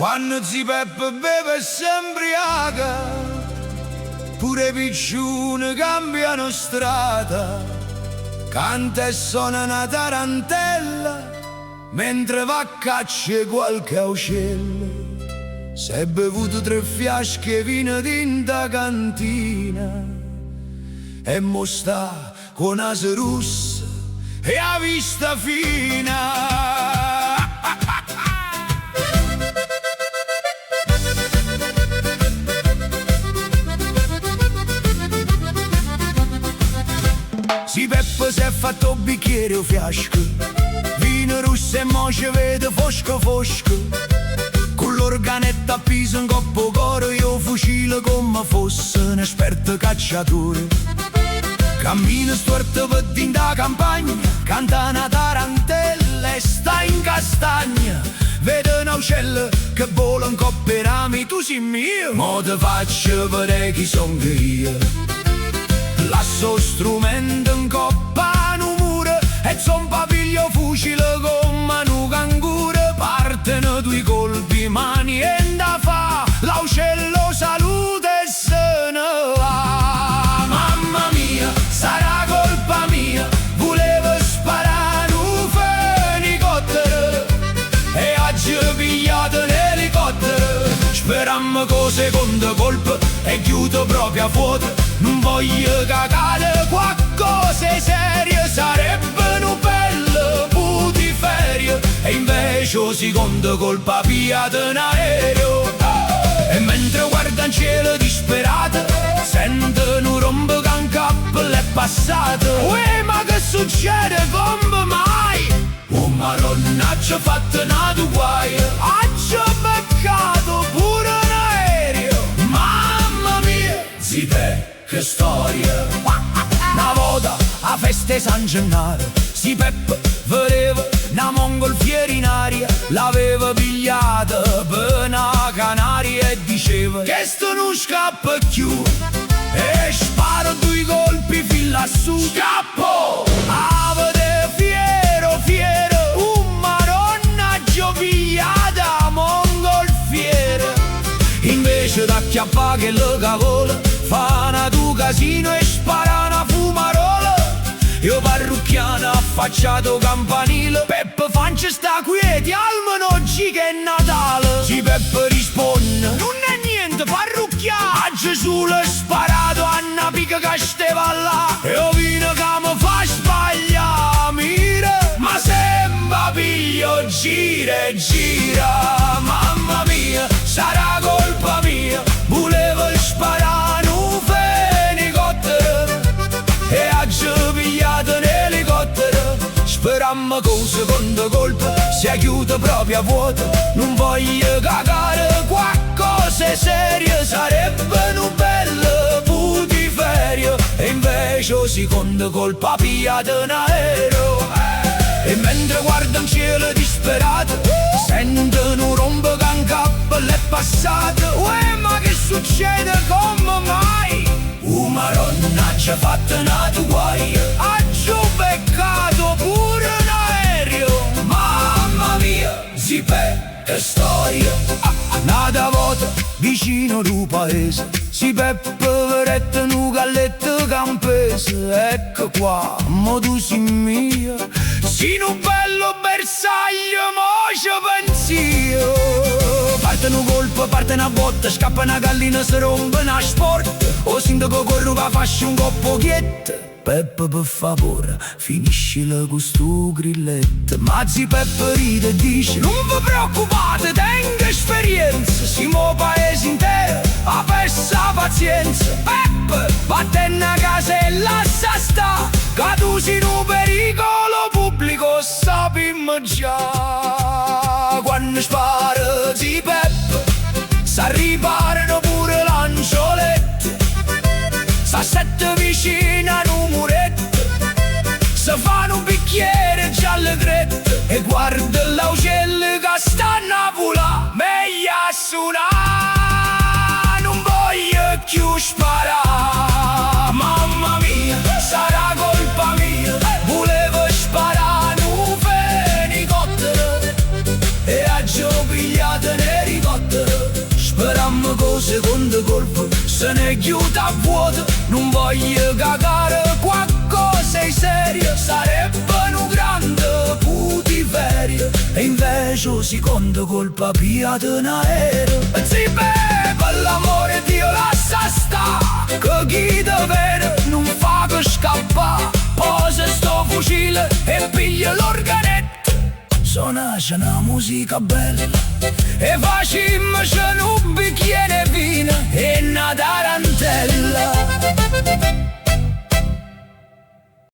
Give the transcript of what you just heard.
Quando zi Peppe beve e s'embriaca, pure i picciuni cambiano strada, canta e suona una tarantella mentre va a caccia qualche uccello. S'è bevuto 3 fiasche vino d'inta cantina e mo sta con naso russa e a vista fina. Si Peppe si è fatto bicchiere o fiasco, vino rosso e mo ci vede fosco fosco, con l'organetta appeso in coppo coro io fucile come fosse un esperto cacciatore. Cammina storto per dinda campagna, canta una tarantella e sta in castagna, vede un uccello che vola in coppe rami, tu sei mio, mo te faccio vedere chi son io. Lasso strumento in coppa nu muro e son papiglio fucile come nu canguro, partono 2 colpi mani e da fa, l'uccello saluta e se ne va. Mamma mia, sarà colpa mia, volevo sparare un fenicottero e oggi ho pigliato l'elicottero. Sperammo con secondo colpo e chiudo proprio a vuoto. Non voglio cagare qualcosa serio, sarebbe un bello putiferio. E invece o secondo colpa pigliato un aereo. E mentre guarda in cielo disperato, sento un rombo che un cappello è passato. Uè, ma che succede come mai? Oh maronna, ci ho fatto nato guai, ci ho beccato pure un aereo. Mamma mia, zite, che storia! Una volta a feste San Gennaro, si Peppe vedeva una mongolfiera in aria, l'aveva pigliata per una canaria e diceva che sto non scappa più, e sparo 2 colpi fin lassù. Scappo! Avete fiero, fiero, maronna giò pigliata mongolfiera. Invece d'acchiappà che le cavola, fa una tu casino e spara una fumarola. Io parrucchiano affacciato campanile, Peppe Fancia sta quieti, almeno oggi che è Natale. Si Peppe risponde, non è niente parrucchiano, a Gesù l'ho sparato a una pica che stava là. E io vino che mi fa sbagliare mira, ma sembra piglio gira e gira. Mamma mia, sarà colpa mia, volevo sparare un fenicottero e oggi ho pigliato un elicottero. Sperammo con secondo colpo si chiude proprio a vuoto. Non voglio cagare qualcosa serio, sarebbe un bello putiferio. E invece o secondo colpa pigliato un aereo. E mentre guarda in cielo disperato, sento un rombo che un cappello è passato. Uè, ma che succede come mai? Maronna, ci ha fatto nato guai, ci ho beccato pure un aereo. Mamma mia, si che storia! Nata volta vicino al paese, si Peppe verette un galletto campese. Ecco qua, mo tu sei mia, si un bello bersaglio, mo ci pensio. Parte un colpo, parte una botta, scappa una gallina, si rompe una sport. O sindaco corro che faccio un coppo chietto. Peppe per favore, finiscila con stu grilletto. Ma zi Peppe ride e dice, non vi preoccupate, tengo esperienza. Siamo paese intero, a persa pazienza. Peppe, vattene a casa e lascia sta, che tu sei un pericolo pubblico, sappiamo già. Quando spara zi Peppe, si riparano pure lanciolette. Sta 7 vicino a un muretto, se fanno un bicchiere giallo gretto e guarda l'uccello che stanno a volare. Meglio a suonare, non voglio più sparare. Mamma mia, sarà colpa mia, volevo sparare un fenicottero e oggi ho pigliato un elicottero. ne chiuda a vuoto, non voglio cagare qualcosa di serio, sarebbe un grande putiferio, e invece si conta colpa piata in aereo. Sì, per l'amore Dio lascia sta, che chi te vede non fa che scappa, posa sto fucile e piglia l'organetto, suonace una musica bella e facciamoci un bicchiere vino e una tarantella.